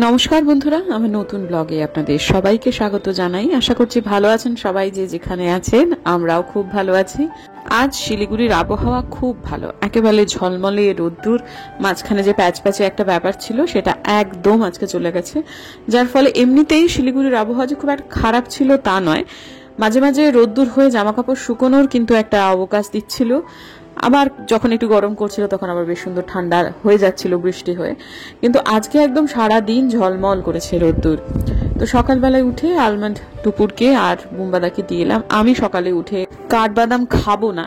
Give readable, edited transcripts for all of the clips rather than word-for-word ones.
নমস্কার বন্ধুরা, আমার নতুন ব্লগে আপনাদের সবাইকে স্বাগত জানাই। আশা করছি ভালো আছেন সবাই, যে যেখানে আছেন। আমরাও খুব ভালো আছি। আজ শিলিগুড়ির আবহাওয়া খুব ভালো, একেবারে ঝলমলে রোদ্দুর, মাঝখানে যে প্যাচ প্যাচে একটা ব্যাপার ছিল সেটা একদম আজকে চলে গেছে, যার ফলে এমনিতেই শিলিগুড়ির আবহাওয়া যে খুব একটা খারাপ ছিল তা নয়, মাঝে মাঝে রোদ্দুর হয়ে জামা কাপড় শুকোনোর কিন্তু একটা অবকাশ দিচ্ছিল। আবার যখন একটু গরম করছিল তখন আবার বেশ সুন্দর ঠান্ডা হয়ে যাচ্ছিল বৃষ্টি হয়ে। কিন্তু আজকে একদম সারা দিন ঝলমল করেছে রোদ্দুর। তো সকালবেলায় উঠে আলমন্ড টুপুরকে আর বুম্বাদাকে দিয়ে এলাম। আমি সকালে উঠে কাঠবাদাম খাবো না,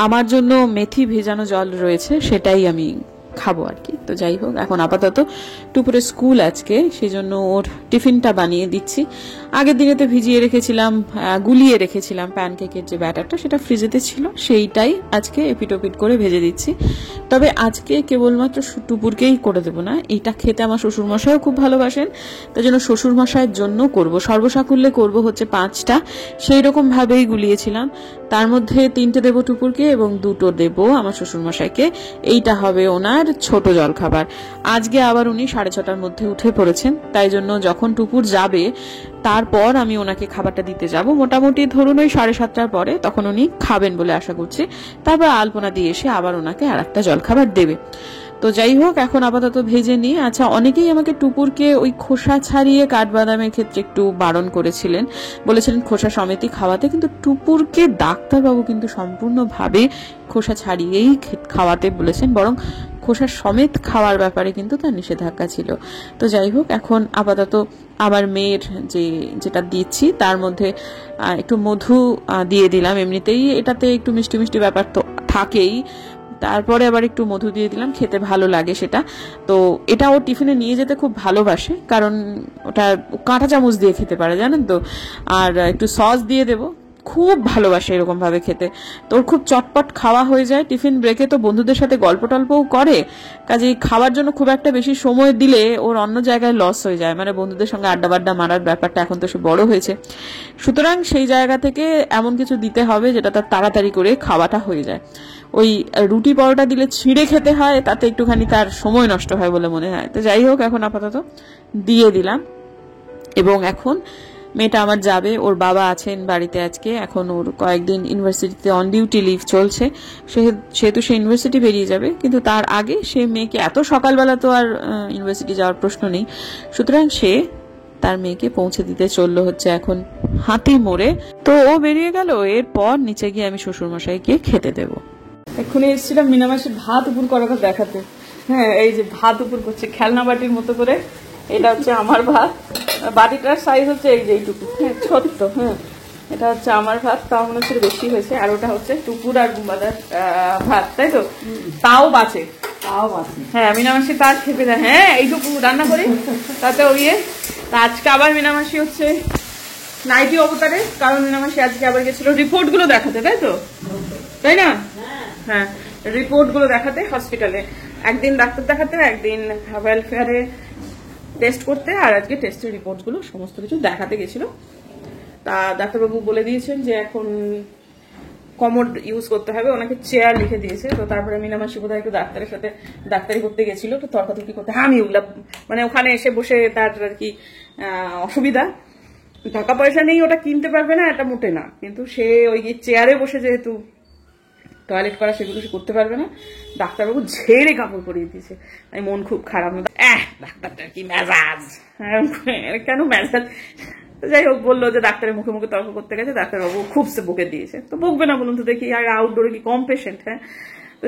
আমার জন্য মেথি ভেজানো জল রয়েছে, সেটাই আমি খাবো আর কি। তো যাই হোক, এখন আপাতত টুপুরের স্কুল আজকে, সেই জন্য ওর টিফিনটা বানিয়ে দিচ্ছি। আগের দিনেতে ভিজিয়ে রেখেছিলাম, গুলিয়ে রেখেছিলাম প্যানকেকের যে ব্যাটারটা, সেটা ফ্রিজেতে ছিল, সেইটাই আজকে এপিটোপিট করে ভেজে দিচ্ছি। তবে আজকে কেবলমাত্র টুপুরকেই করে দেবো না, এটা খেতে আমার শ্বশুরমশাইও খুব ভালোবাসেন, তাই জন্য শ্বশুরমশাইয়ের জন্য করব। সর্বসাকুল্যে করব হচ্ছে 5টা, সেই রকম ভাবেই গুলিয়েছিলাম। তার মধ্যে 3টে দেবো টুপুরকে এবং 2টো দেবো আমার শ্বশুরমশাইকে। এইটা হবে ওনার ছোট জলখাবার। আজকে আবার উনি 6:30টার মধ্যে উঠে পড়েছেন, তাই জন্য যখন টুপুর যাবে তারপর আমি ওনাকে খাবারটা দিতে যাব, মোটামুটি ধরুন ওই 7:30টার পরে, তখন উনি খাবেন বলে আশা করছি। তারপর আলপনা দিয়ে এসে আবার ওনাকে আর একটা জলখাবার দেবে। তো যাই হোক, এখন আপাতত ভেজে নিই। আচ্ছা, অনেকেই আমাকে টুপুরকে ওই খোসা ছাড়িয়ে কাঠবাদামের ক্ষেত্রে একটু বারণ করেছিলেন, বলেছিলেন খোসা সমেতই খাওয়াতে, কিন্তু টুপুরকে ডাক্তারবাবু কিন্তু সম্পূর্ণভাবে খোসা ছাড়িয়েই খাওয়াতে বলেছেন, বরং খোসা সমেত খাওয়ার ব্যাপারে কিন্তু তার নিষেধাজ্ঞা ছিল। তো যাই হোক, এখন আপাতত আমার মেয়ের যেটা দিচ্ছি তার মধ্যে একটু মধু দিয়ে দিলাম। এমনিতেই এটাতে একটু মিষ্টি মিষ্টি ব্যাপার তো থাকেই, তারপরে আবার একটু মধু দিয়ে দিলাম, খেতে ভালো লাগে সেটা। তো এটা ও টিফিনে নিয়ে যেতে খুব ভালোবাসে, কারণ ওটা কাঁটা চামচ দিয়ে খেতে পারে, জানেন তো। আর একটু সস দিয়ে দেবো, খুব ভালোবাসে এরকম ভাবে খেতে। তো ওর খুব চটপট খাওয়া হয়ে যায়। টিফিন ব্রেকে তো বন্ধুদের সাথে গল্প টল্পও করে, কাজেই খাওয়ার জন্য খুব একটা বেশি সময় দিলে ওর অন্য জায়গায় লস হয়ে যায়, মানে বন্ধুদের সঙ্গে আড্ডা বাড্ডা মারার ব্যাপারটা, এখন তো সে বড় হয়েছে। সুতরাং সেই জায়গা থেকে এমন কিছু দিতে হবে যেটা তার তাড়াতাড়ি করে খাওয়াটা হয়ে যায়। ওই রুটি পরোটা দিলে ছিঁড়ে খেতে হয়, তাতে একটুখানি তার সময় নষ্ট হয় বলে মনে হয়। তো যাই হোক, এখন আপাতত দিয়ে দিলাম। এবং এখন মেয়েটা আমার যাবে, ওর বাবা আছেন বাড়িতে আজকে, এখন ওর কয়েকদিন ইউনিভার্সিটিতে অন ডিউটি লিভ চলছে, সেহেতু সে ইউনিভার্সিটি বেরিয়ে যাবে। কিন্তু তার আগে সে মেয়েকে, এত সকালবেলা তো আর ইউনিভার্সিটি যাওয়ার প্রশ্ন নেই, সুতরাং সে তার মেয়েকে পৌঁছে দিতে চললো হচ্ছে এখন হাতি মোড়ে। তো ও বেরিয়ে গেল, এরপর নিচে গিয়ে আমি শ্বশুরমশাইকে খেতে দেবো। এক্ষুনি এসেছিলাম মিনামাসির ভাত উপর করাটা দেখাতে। হ্যাঁ, এই যে ভাত উপর করছে খেলনা বাটির মতো করে। এটা হচ্ছে আমার ভাত, বাটিটার সাইজ হচ্ছে এই যে এইটুকু, হ্যাঁ ছোট্ট। হ্যাঁ, এটা হচ্ছে আমার ভাত, তাও মনে হচ্ছে বেশি হয়েছে। আর ওটা হচ্ছে টুকুর আর গুম্বাদার ভাত, তাই তো? তাও বাঁচে, হ্যাঁ মিনামাসি তার খেপে দেয়। হ্যাঁ, এইটুকু রান্না করি তাতে ওই আজকে আবার মিনামাসি হচ্ছে নাইটি অবতারে, কারণ মিনামাসি আজকে আবার গেছিল রিপোর্ট গুলো দেখাতে, তাই তো? তাই না? হ্যাঁ, রিপোর্ট গুলো দেখাতে হসপিটালে, একদিন ডাক্তার দেখাতে, একদিন ওয়েলফেয়ারে টেস্ট করতে, আর আজকে টেস্টের রিপোর্ট গুলো সমস্ত কিছু দেখাতে গেছিল। তা ডাক্তারবাবু বলে দিয়েছেন যে এখন কমোড ইউজ করতে হবে, ওনাকে চেয়ার লিখে দিয়েছে। তো তারপরে মিনামাসি বোধহয় একটু ডাক্তারের সাথে ডাক্তারি করতে গেছিল, তো তর্কাতর্কি করতে, হ্যাঁ আমি ওগুলা মানে ওখানে এসে বসে তার আর কি অসুবিধা, টাকা পয়সা নেই, ওটা কিনতে পারবে না, এটা মোটে না, কিন্তু সে ওই চেয়ারে বসে যেহেতু টয়লেট করা সেগুলো সে করতে পারবে না, ডাক্তারবাবু ঝেড়ে কাপড় পরিয়ে দিয়েছে। আমি মন খুব খারাপ, ডাক্তারটার কি মেজাজ, কেন মেজাজ। যাই হোক, বললো যে ডাক্তারের মুখে মুখে তর্ক করতে গেছে, ডাক্তারবাবু খুব সে বকে দিয়েছে। তো বকবে না বলুন তো দেখি, আর আউটডোরে কি কম পেশেন্ট? হ্যাঁ,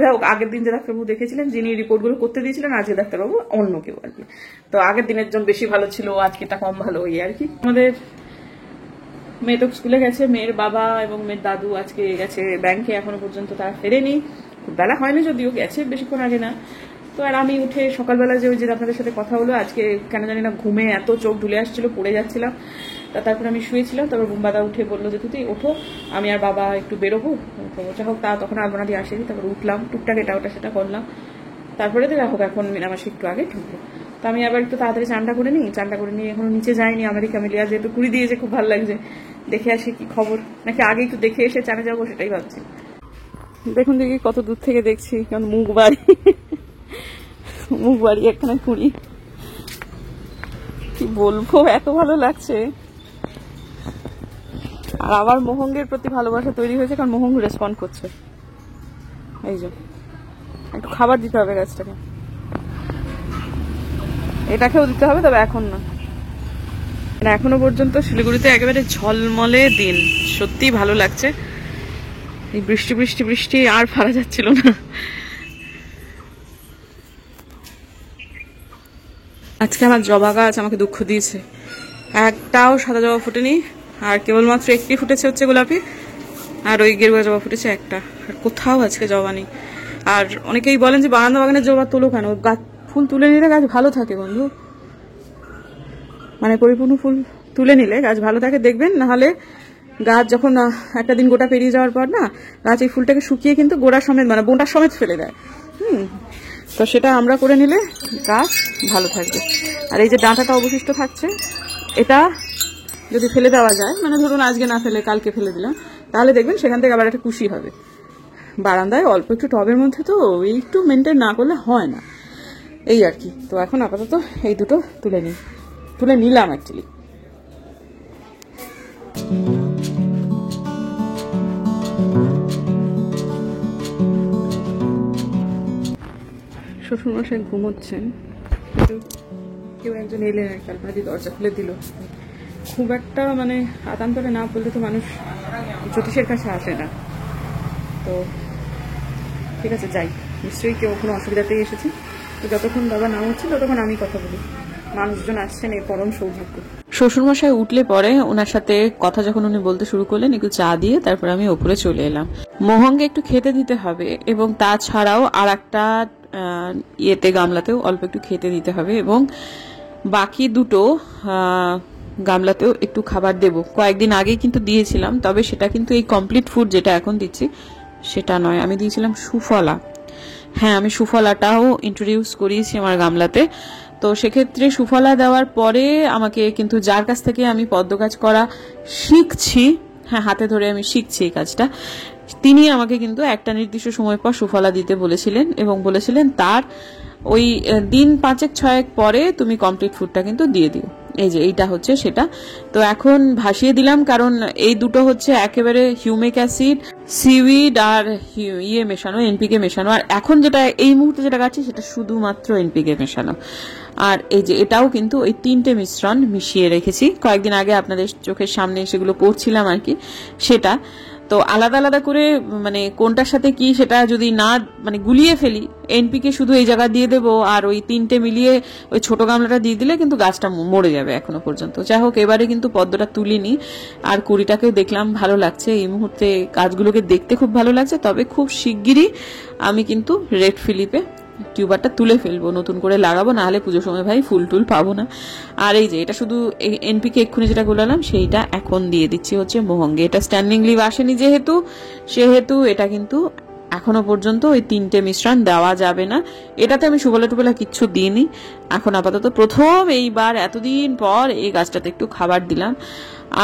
যাই হোক, আগের দিন যে ডাক্তারবাবু দেখেছিলেন, যিনি রিপোর্টগুলো করতে দিয়েছিলেন, আজকে ডাক্তারবাবু অন্য কেউ আর কি। তো আগের দিনের জন বেশি ভালো ছিল, আজকেটা কম ভালো, ওই আর কি। আমাদের মেয়ে তো স্কুলে গেছে, মেয়ের বাবা এবং মেয়ের দাদু আজকে গেছে ব্যাংকে, এখনো পর্যন্ত তারা ফেরেনি, খুব বেলা হয়নি যদিও, গেছে বেশিক্ষণ আগে না। তো আর আমি উঠে সকালবেলা যে ওই যে আপনাদের সাথে কথা হলো, আজকে কেন জানি না ঘুমে এত চোখ ঢুলে আসছিল, পড়ে যাচ্ছিলাম। তারপরে আমি শুয়েছিলাম, তারপর বুম্বাদা উঠে বললো যে তুই ওঠো, আমি আর বাবা একটু বেরোবো। তো যা হোক, তা তখন আলপনা দিয়ে আসেনি, তারপর উঠলাম, টুকটাক এটা ওটা সেটা করলাম। তারপরে তো দেখো এখন মিনামাসি একটু আগে ঢুকলো, তো আমি আবার একটু তাড়াতাড়ি চানটা করে নিই। চানটা করে নিয়ে এখনো নিচে যাইনি, আমেরিকা মিলিয়া যেহেতু কুড়ি দিয়েছে, খুব ভালো লাগছে, দেখে আসি কি খবর, নাকি আগে একটু দেখে এসে চানে যাবো সেটাই ভাবছি। দেখুন দেখি কত দূর থেকে দেখছি, কারণ মুখ বাড়ি একখানে কুড়ি। কি বলবো, এত ভালো লাগছে। আর আবার মোহঙ্গের প্রতি ভালোবাসা তৈরি হয়েছে, কারণ মোহঙ্গ রেসপন্ড করছে। এই যে একটু খাবার দিতে হবে গাছটাকে, এটাকেও দিতে হবে, তবে এখন না। এখনো পর্যন্ত শিলিগুড়িতে একেবারে ঝলমলে দিন, সত্যি ভালো লাগছে। এই বৃষ্টি বৃষ্টি বৃষ্টি আর পারা যাচ্ছিল না। আজকে আমার জবা গাছ আমাকে দুঃখ দিয়েছে, একটাও সাদা জবা ফুটেনি, আর কেবলমাত্র একটি ফুটেছে হচ্ছে গোলাপি, আর ওই গেরুয়া জবা ফুটেছে একটা, আর কোথাও আজকে জবা নেই। আর অনেকেই বলেন যে বারান্দা বাগানের জবা তোলো কেন, গাছ ফুল তুলে নিলে গাছ ভালো থাকে বন্ধু, মানে পরিপূর্ণ ফুল তুলে নিলে গাছ ভালো থাকে, দেখবেন। নাহলে গাছ যখন একটা দিন গোটা পেরিয়ে যাওয়ার পর না, গাছ এই ফুলটাকে শুকিয়ে কিন্তু গোড়া সমেত মানে বোঁটা সমেত ফেলে দেয়। তো সেটা আমরা করে নিলে গাছ ভালো থাকবে। আর এই যে ডাঁটাটা অবশিষ্ট থাকছে, এটা যদি ফেলে দেওয়া যায়, মানে ধরুন আজকে না ফেলে কালকে ফেলে দিলাম, তাহলে দেখবেন সেখান থেকে আবার একটা কুশি হবে। বারান্দায় অল্প একটু টবের মধ্যে তো একটু মেনটেন না করলে হয় না, এই আর কি। তো এখন আপাতত এই দুটো তুলে নিলাম অ্যাকচুয়ালি। শ্বশুরমশাই ঘুমোচ্ছেন, কিন্তু কেউ একজন এলেন, একটা ভাজি দরজা খুলে দিল। খুব একটা মানে আতান্তরে না বললে তো মানুষ জ্যোতিষের কাছে আসে না। তো ঠিক আছে, যাই, নিশ্চয়ই কেউ কোনো অসুবিধাতেই এসেছে। তো যতক্ষণ বাবা না হচ্ছে ততক্ষণ আমি কথা বলি, মানুষজন আসছেন, এই পরম সৌভাগ্য। শ্বশুরমশাই উঠলে পরে ওনার সাথে কথা যখন উনি বলতে শুরু করলেন, একটু চা দিয়ে তারপরে আমি ওপরে চলে এলাম। মোহনকে একটু খেতে দিতে হবে, এবং তাছাড়াও আর একটা ইয়েতে গামলাতেও অল্প একটু খেতে দিতে হবে, এবং বাকি দুটো গামলাতেও একটু খাবার দেব। কয়েকদিন আগেই কিন্তু দিয়েছিলাম, তবে সেটা কিন্তু এই কমপ্লিট ফুড যেটা এখন দিচ্ছি সেটা নয়, আমি দিয়েছিলাম সুফলা। হ্যাঁ, আমি সুফলাটাও ইন্ট্রোডিউস করিয়েছি আমার গামলাতে। তো সেক্ষেত্রে সুফলা দেওয়ার পরে আমাকে কিন্তু, যার কাছ থেকে আমি পদ্ম কাজ করা শিখছি, হ্যাঁ হাতে ধরে আমি শিখছি এই কাজটা, তিনি আমাকে কিন্তু একটা নির্দিষ্ট সময় পর সুফলা দিতে বলেছিলেন, এবং বলেছিলেন তার ওই দিন 5-6 পরে তুমি কমপ্লিট ফুডটা কিন্তু দিয়ে দিও। এই যে এইটা হচ্ছে সেটা। তো এখন ভাসিয়ে দিলাম, কারণ এই দুটো হচ্ছে একেবারে হিউমিক অ্যাসিড, সিউইড আর ইয়ে মেশানো, এনপিকে মেশানো। আর এখন যেটা এই মুহূর্তে যেটা গাচ্ছি সেটা শুধুমাত্র এনপিকে মেশানো। আর এই যে এটাও কিন্তু ওই 3টে মিশ্রণ মিশিয়ে রেখেছি, কয়েকদিন আগে আপনাদের চোখের সামনে সেগুলো করছিলাম আর কি। সেটা তো আলাদা আলাদা করে মানে কোনটার সাথে কি সেটা যদি না মানে গুলিয়ে ফেলি, এনপিকে শুধু এই জায়গা দিয়ে দেবো, আর ওই 3টে মিলিয়ে ওই ছোট গামলাটা দিয়ে দিলে কিন্তু গাছটা মরে যাবে এখনো পর্যন্ত। যাই হোক, এবারে কিন্তু পদ্মটা তুলিনি, আর কুড়িটাকেও দেখলাম ভালো লাগছে এই মুহূর্তে, গাছগুলোকে দেখতে খুব ভালো লাগছে। তবে খুব শিগগিরই আমি কিন্তু রেড ফিলিপে টিউবারটা তুলে ফেলবো, নতুন করে লাগাবো, নাহলে পুজোর সময় ভাই ফুল টুল পাবো না। আর এই যে এটা শুধু এনপিকে এক্ষুনি যেটা গোলালাম সেইটা এখন দিয়ে দিচ্ছি হচ্ছে মোহঙ্গে। এটা স্ট্যান্ডিং লিভ আসেনি সেহেতু এটা কিন্তু এখনো পর্যন্ত ওই 3টে মিশ্রণ দেওয়া যাবে না। এটাতে আমি সুবলা টুবলা কিচ্ছু দিইনি। এখন আপাতত প্রথম এইবার এতদিন পর এই গাছটাতে একটু খাবার দিলাম।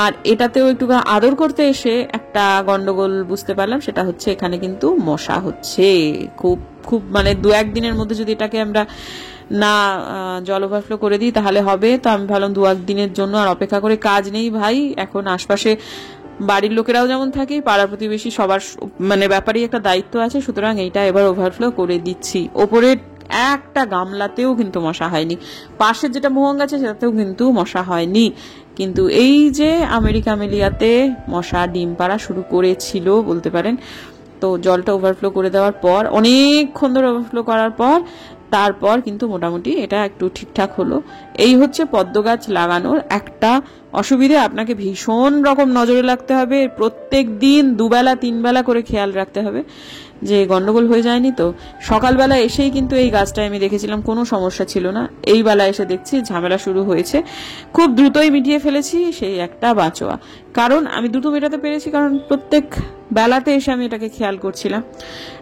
আর এটাতেও একটু আদর করতে এসে একটা গন্ডগোল বুঝতে পারলাম, সেটা হচ্ছে এখানে কিন্তু মশা হচ্ছে খুব খুব, মানে 2-1 দিনের মধ্যে যদি এটাকে আমরা না জল ওভারফ্লো করে দিই তাহলে হবে। তো আমি ভাবলাম 2-1 দিনের জন্য আর অপেক্ষা করে কাজ নেই ভাই। এখন আশপাশে বাড়ির লোকেরাও যেমন থাকে, পাড়া প্রতিবেশী সবার মানে ব্যাপারেই একটা দায়িত্ব আছে, সুতরাং এইটা এবার ওভারফ্লো করে দিচ্ছি। ওপরের একটা গামলাতেও কিন্তু মশা হয়নি, পাশের যেটা মোহঙ্গ আছে সেটাতেও কিন্তু মশা হয়নি, কিন্তু এই যে আমেরিকা মেলিয়াতে মশা ডিম পাড়া শুরু করেছিল বলতে পারেন। তো জলটা ওভারফ্লো করে দেওয়ার পর, অনেকক্ষণ ধরে ওভারফ্লো করার পর, তারপর কিন্তু মোটামুটি এটা একটু ঠিকঠাক হলো। এই হচ্ছে পদ্ম গাছ লাগানোর একটা অসুবিধে, আপনাকে ভীষণ রকম নজরে রাখতে হবে, প্রত্যেক দিন 2-3 বেলা করে খেয়াল রাখতে হবে যে গন্ডগোল হয়ে যায়নি। তো সকালবেলা এসেই কিন্তু এই গাছটায় আমি দেখেছিলাম কোনো সমস্যা ছিল না, এই বেলা এসে দেখছি ঝামেলা শুরু হয়েছে। খুব দ্রুতই মিটিয়ে ফেলেছি, সেই একটা বাঁচোয়া। কারণ আমি দ্রুত মেটাতে পেরেছি, কারণ প্রত্যেক বেলাতে এসে আমি এটাকে খেয়াল করছিলাম।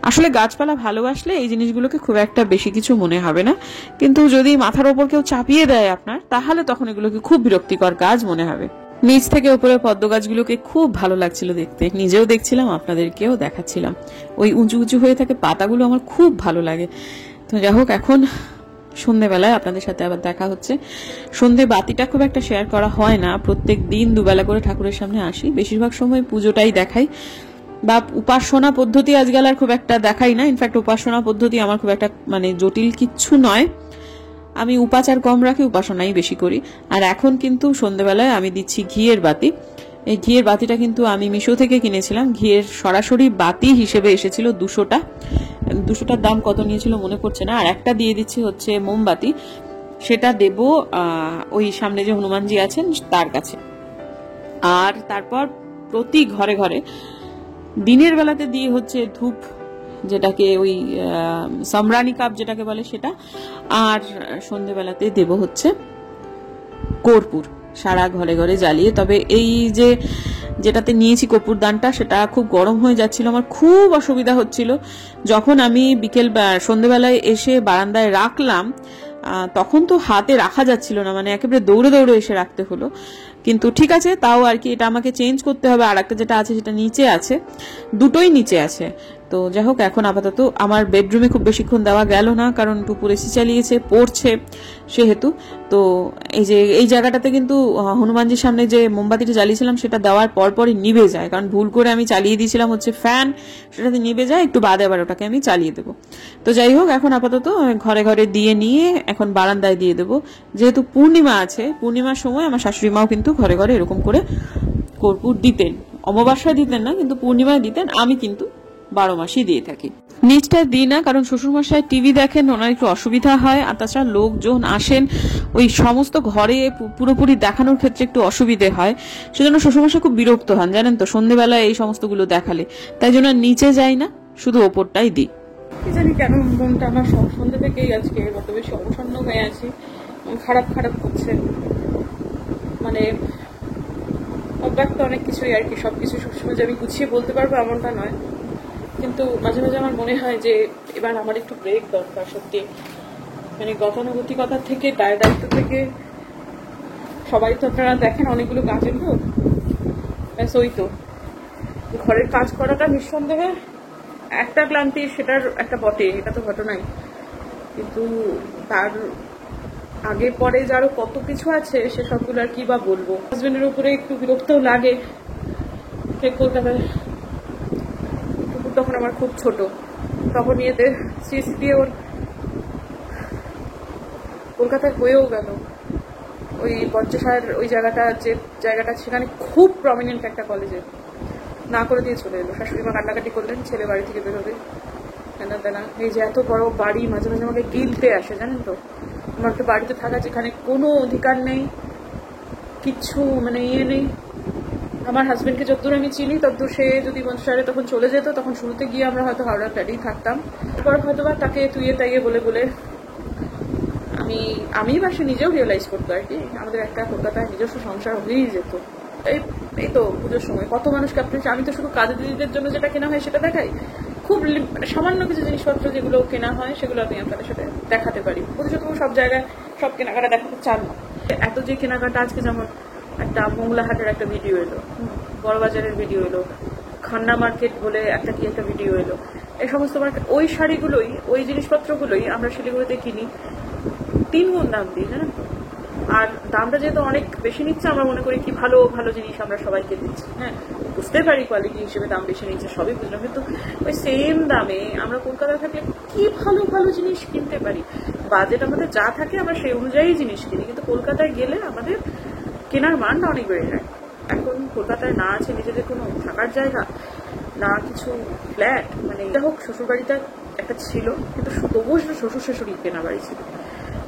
আসলে গাছপালা ভালোবাসলে এই জিনিসগুলোকে খুব একটা বেশি কিছু মনে হবে না, কিন্তু যদি মাথার ওপর কেউ চাপিয়ে দেয় আপনার, তাহলে তখন এগুলোকে খুব বিরক্তিকর কাজ মনে হবে। নিচ থেকে উপরে পদ্ম গাছগুলোকে খুব ভালো লাগছিল দেখতে, নিজেও দেখছিলাম, আপনাদেরকেও দেখাচ্ছিলাম। ওই উঁচু উঁচু হয়ে থাকে পাতাগুলো আমার খুব ভালো লাগে। তো যাই হোক, এখন সন্ধেবেলায় আপনাদের সাথে আবার দেখা হচ্ছে। সন্ধে বাতিটা খুব একটা শেয়ার করা হয় না, প্রত্যেক দিন দুবেলা করে ঠাকুরের সামনে আসি, বেশিরভাগ সময় পুজোটাই দেখাই, বা উপাসনা পদ্ধতি আজকাল আর খুব একটা দেখাই না। ইনফ্যাক্ট উপাসনা পদ্ধতি আমার খুব একটা মানে জটিল কিচ্ছু নয়, আমি উপাচার কম রাখি, উপাসনাই বেশি করি। আর এখন কিন্তু সন্ধেবেলায় আমি দিচ্ছি ঘিয়ের বাতি। এই ঘিয়ের বাতিটা কিন্তু আমি মিশো থেকে কিনেছিলাম, ঘিয়ের সরাসরি বাতি হিসেবে এসেছিল 200টা। 200টার দাম কত নিয়েছিল মনে পড়ছে না। আর একটা দিয়ে দিচ্ছি হচ্ছে মোমবাতি, সেটা দেব ওই সামনে যে হনুমানজি আছেন তার কাছে। আর তারপর প্রতি ঘরে ঘরে দিনের বেলাতে দিয়ে হচ্ছে ধূপ, যেটাকে ওই সম্রানি কাপ যেটাকে বলে সেটা, আর সন্ধেবেলাতে দেব হচ্ছে কর্পূর সারা ঘরে ঘরে জ্বালিয়ে। তবে এই যে যেটাতে নিয়েছি কর্পূর দানটা, সেটা খুব গরম হয়ে যাচ্ছিল, আমার খুব অসুবিধা হচ্ছিল। যখন আমি বিকেল সন্ধেবেলায় এসে বারান্দায় রাখলাম, তখন তো হাতে রাখা যাচ্ছিল না, মানে একেবারে দৌড়ে দৌড়ে এসে রাখতে হলো। কিন্তু ঠিক আছে, তাও আর কি, এটা আমাকে চেঞ্জ করতে হবে। আর একটা যেটা আছে সেটা নিচে আছে, দুটোই নিচে আছে। তো যাই হোক, এখন আপাতত আমার বেডরুমে খুব বেশিক্ষণ দেওয়া গেল না, কারণ টুপুর এসি চালিয়েছে, পড়ছে সেহেতু। তো এই যে এই জায়গাটাতে কিন্তু হনুমানজির সামনে যে মোমবাতিটা জ্বালিয়েছিলাম সেটা দেওয়ার পরপরই নিভে যায়, কারণ ভুল করে আমি চালিয়ে দিয়েছিলাম হচ্ছে ফ্যান, সেটাতে নিভে যায়, একটু বাদে আবার ওটাকে আমি চালিয়ে দেবো। তো যাই হোক, এখন আপাতত ঘরে ঘরে দিয়ে নিয়ে এখন বারান্দায় দিয়ে দেবো। যেহেতু পূর্ণিমা আছে, পূর্ণিমার সময় আমার শাশুড়ি মাও কিন্তু ঘরে ঘরে এরকম করে কর্পূর দিতেন। অমাবস্যায় দিতেন না, কিন্তু পূর্ণিমায় দিতেন। আমি কিন্তু 12 মাসই দিয়ে থাকি। নিচটা দিই না, কারণ শ্বশুরমশাই টিভি দেখেন, ওনার একটু অসুবিধা হয়। আর তাছাড়া লোকজন আসেন, ওই সমস্ত ঘরে পুরোপুরি দেখানোর ক্ষেত্রে একটু অসুবিধে হয়। সেজন্য শ্বশুরমশাই খুব বিরক্ত হন, জানেন তো, সন্ধ্যেবেলায় এই সমস্তগুলো দেখালে। তাই জন্য নিচে যাই না, শুধু ওপরটাই দিই। কি জানি কেন মনটা আমার সন্ধ্যে থেকেই আজকে কত বেশি অবসন্ন হয়ে আছি, খারাপ খারাপ হচ্ছে। মানে অভ্যাস তো অনেক কিছুই আর কি, সবকিছু সবসময় যে আমি গুছিয়ে বলতে পারবো এমনটা নয়, কিন্তু মাঝে মাঝে আমার মনে হয় যে এবার আমার একটু ব্রেক দরকার সত্যি। মানে গতানুগতিকতার থেকে, দায় দায়িত্ব থেকে, সবাই তো আপনারা দেখেন অনেকগুলো কাজের লোক, ব্যাস ওই তো ঘরের কাজ করাটা নিঃসন্দেহে একটা ক্লান্তি, সেটার একটা বটে, এটা তো ঘটনাই। কিন্তু তার আগে পরে যে আরো কত কিছু আছে, সেসবগুলো আর কি বা বলবো। হাজবেন্ডের উপরে একটু বিরক্তও লাগে, কলকাতায় তখন আমার খুব ছোট, তখন ইয়েতে সিএসসি দিয়ে ওর কলকাতায় হয়েও গেল। ওই পঞ্চসার ওই জায়গাটা, যে জায়গাটা সেখানে খুব প্রমিনেন্ট একটা কলেজে না করে দিয়ে চলে এলো। শাশুড়ি মা কান্নাকাটি করলেন, ছেলে বাড়ি থেকে বেরোবে, তেনা তেনা। এই যে এত বড় বাড়ি, মাঝে মাঝে আমাকে গিলতে আসে, জানেন তো। আমার একটা বাড়িতে থাকা যেখানে কোনো অধিকার নেই, কিচ্ছু মানে ইয়ে নেই। আমার হাজবেন্ডকে যতদূর আমি চিনি ততদূর, সে যদি পঞ্চসারে তখন চলে যেত, তখন শুরুতে গিয়ে আমরা হয়তো হাওড়া ফ্ল্যাটেই থাকতাম। তারপর হয়তো বা তাকে তুইয়ে তাইয়ে বলে বলে আমি বা সে নিজেও রিয়েলাইজ করতো আর কি, আমাদের একটা কলকাতায় নিজস্ব সংসার হয়েই যেত। এই তো পুজোর সময় কত মানুষকে আপনি, আমি তো শুধু কাজের দিদিদের জন্য যেটা কেনা হয় সেটা দেখাই, খুব সামান্য কিছু জিনিসপত্র যেগুলো কেনা হয় সেগুলো আমি আপনাদের সাথে দেখাতে পারি। বুঝেছো, তুমি সব জায়গায় সব কেনাকাটা দেখাতে চান না। এত যে কেনাকাটা, আজকে যেমন একটা মোংলাহাটের একটা ভিডিও এলো, বড়বাজারের ভিডিও এলো, খান্না মার্কেট বলে একটা কি একটা ভিডিও এলো, এই সমস্ত মার্কেট, ওই শাড়িগুলোই, ওই জিনিসপত্রগুলোই আমরা শিলিগুড়িতে কিনি 3 গুণ দাম দিই, জানেন তো। আর দামটা যেহেতু অনেক বেশি নিচ্ছে, আমরা মনে করি কি ভালো ভালো জিনিস আমরা সবাইকে দিচ্ছি। হ্যাঁ, বুঝতে পারি কোয়ালিটি হিসেবে দাম বেশি নিচ্ছে, সবই বুঝলাম, কিন্তু ওই সেম দামে আমরা কলকাতায় থাকলে কি ভালো ভালো জিনিস কিনতে পারি। বাজেট আমাদের যা থাকে আমরা সেই অনুযায়ী জিনিস কিনি, কিন্তু কলকাতায় গেলে আমাদের কেনার মানটা অনেক বেড়ে যায়। এখন কলকাতায় না আছে নিজেদের কোনো থাকার জায়গা, না কিছু ফ্ল্যাট, মানে এটা হোক শ্বশুরবাড়িটা একটা ছিল, কিন্তু তবুও সেটা শ্বশুর শাশুড়ি কেনা বাড়ি ছিল।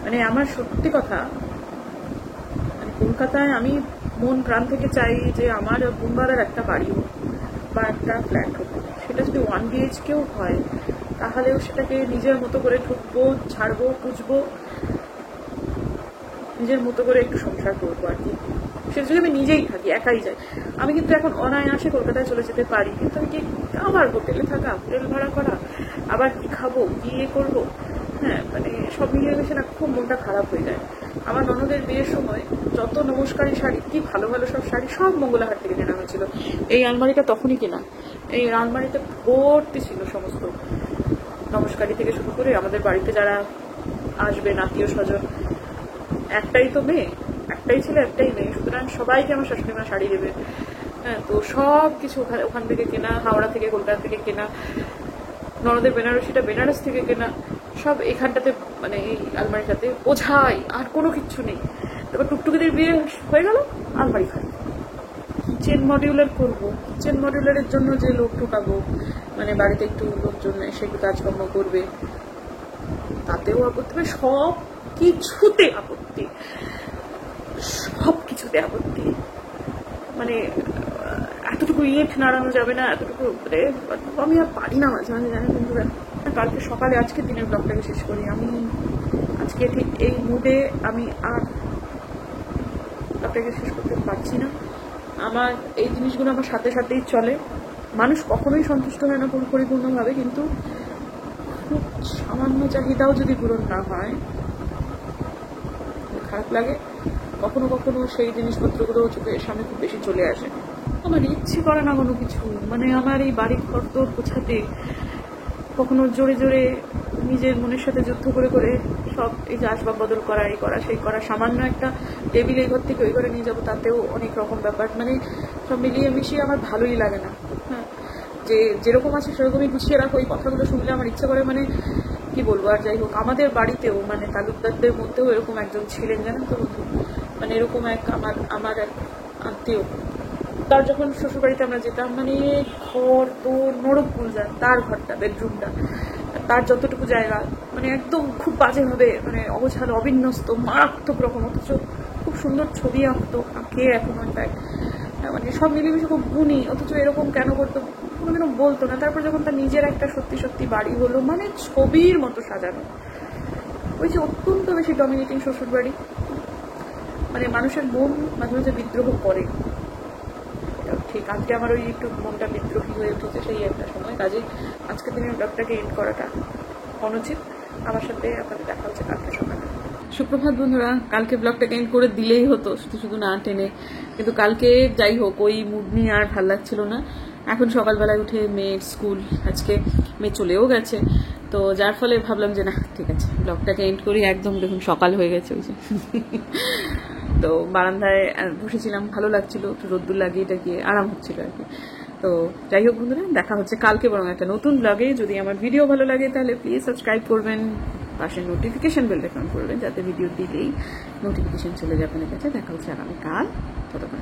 মানে আমার সত্যি কথা, মানে কলকাতায় আমি মন প্রাণ থেকে চাই যে আমার বুমবাড়ার একটা বাড়ি হোক বা একটা ফ্ল্যাট হোক, সেটা যদি 1 BHKও হয়, তাহলেও সেটাকে নিজের মতো করে ঢুকবো, ছাড়বো, পুষবো, নিজের মতো করে একটু সংসার করবো আর কি। সে যদি আমি নিজেই থাকি, একাই যাই। আমি কিন্তু এখন অনায়াসে কলকাতায় চলে যেতে পারি, কিন্তু আমি কি আবার হোটেলে থাকা, হোটেল ভাড়া করা, আবার কি খাবো, কি ইয়ে করবো, হ্যাঁ, মানে সব মিলিয়ে গেছে না, খুব মনটা খারাপ হয়ে যায়। আমার ননদের বিয়ের সময় যত নমস্কারী শাড়ি, কি ভালো ভালো সব শাড়ি, সব মঙ্গলাহাট থেকে কেনা হয়েছিল। এই আলমারিটা তখনই কেনা, এই আলমারিতে ভর্তি ছিল সমস্ত নমস্কারী থেকে শুরু করে আমাদের বাড়িতে যারা আসবেন আত্মীয় স্বজন, একটাই তো মেয়ে, একটাই ছেলে একটাই মেয়ে, সুতরাং সবাইকে আমার শাশুড়ি মা শাড়ি দেবে। হ্যাঁ, তো সব কিছু ওখান থেকে কেনা, হাওড়া থেকে কলকাতা থেকে কেনা, ননদের বেনারসিটা বেনারস থেকে কেনা, সব এখানটাতে মানে এই আলমারিটাতে বোঝাই, আর কোনো কিচ্ছু নেই। তারপর টুকটুকিদের বিয়ে হয়ে গেল, আলমারি খালি। কিচেন মডিউলার করবো, কিচেন মডিউলারের জন্য যে লোক ঢোকাবো, মানে বাড়িতে একটু লোকজন এসে একটু কাজকর্ম করবে, তাতেও আপত্তি, সব কিছুতে আপত্তি, সব কিছুতে আপত্তি। মানে এতটুকু ইট নাড়ানো যাবে না, এতটুকু আমি আর পারি না মাঝে মাঝে, জানেন বন্ধুরা। কালকে সকালে আজকে দিনের ব্লগটাকে শেষ করি। আমি আজকে ঠিক এই মুডে আমি আর ব্লগটাকে শেষ করতে পারছি না। আমার এই জিনিসগুলো আমার সাথে সাথেই চলে। মানুষ কখনোই সন্তুষ্ট হয় না পরিপূর্ণভাবে, কিন্তু খুব সামান্য চাহিদাও যদি পূরণ না হয় খারাপ লাগে। কখনো কখনো সেই জিনিসপত্রগুলো চোখের সামনে খুব বেশি চলে আসে। আমার ইচ্ছে করে না কোনো কিছু, মানে আমার এই বাড়ি ঘর তো গোছাতে কখনো জোরে জোরে নিজের মনের সাথে যুদ্ধ করে করে সব এই যে আসবাব বদল করা, এই করা সেই করা, সামান্য একটা টেবিল এই ঘর থেকে ওই ঘরে নিয়ে যাবো, তাতেও অনেক রকম ব্যাপার, মানে সব মিলিয়ে মিশিয়ে আমার ভালোই লাগে না। হ্যাঁ, যে যেরকম আছে সেরকমই গুছিয়ে রাখো, এই কথাগুলো শুনলে আমার ইচ্ছে করে, মানে কি বলবো। আর যাই হোক, আমাদের বাড়িতেও মানে তালুকদারদের মধ্যেও এরকম একজন ছিলেন, জানেন তো বন্ধু, মানে এরকম এক আমার এক আত্মীয়, তার যখন শ্বশুরবাড়িতে আমরা যেতাম, মানে ঘর তো নরক গুলজার, তার ঘরটা বেডরুমটা, তার যতটুকু জায়গা মানে একদম খুব বাজেভাবে মানে অগোছালো, অবিন্যস্ত, মারাত্মক রকম, অথচ খুব সুন্দর ছবি আঁকে এখনো, মানে সব মিলেমিশে খুব গুণী, অথচ এরকম কেন করতো কোনোদিনও বলতো না। তারপর যখন তার নিজের একটা সত্যি সত্যি বাড়ি হলো, মানে ছবির মতো সাজানো, ওই যে অত্যন্ত বেশি ডমিনেটিং শ্বশুরবাড়ি, মানে মানুষের মন মাঝে মাঝে বিদ্রোহ করে। ঠিক আজকে আমার ওই একটু মনটা বিদ্রোহী হয়ে উঠেছে সেই একটা সময়, কাজে আজকের দিনের ব্লগটাকে এন্ড করাটা অনুচিত। আমার সাথে আপনাদের দেখা হচ্ছে কালকে সকালে। সুপ্রভাত বন্ধুরা, কালকে ব্লগটাকে এন্ড করে দিলেই হতো শুধু শুধু না টেনে, কিন্তু কালকে যাই হোক ওই মুড নিয়ে আর ভাল লাগছিল না। এখন সকালবেলায় উঠে মেয়ের স্কুল, আজকে মেয়ে চলেও গেছে, তো যার ফলে ভাবলাম যে না ঠিক আছে ব্লগটাকে এন্ড করি। একদম দেখুন সকাল হয়ে গেছে, ওই যে তো বারান্দায় বসেছিলাম, ভালো লাগছিল, একটু রোদ্দুর লাগিয়ে এটা গিয়ে আরাম হচ্ছিল আর কি। তো যাই হোক বন্ধুরা, দেখা হচ্ছে কালকে বরং একটা নতুন ব্লগে। যদি আমার ভিডিও ভালো লাগে তাহলে প্লিজ সাবস্ক্রাইব করবেন, পাশে নোটিফিকেশন বেলটা অন করবেন, যাতে ভিডিও দিলেই নোটিফিকেশন চলে যাবে আপনাদের কাছে। দেখা হচ্ছে আগামীকাল, ততক্ষণ।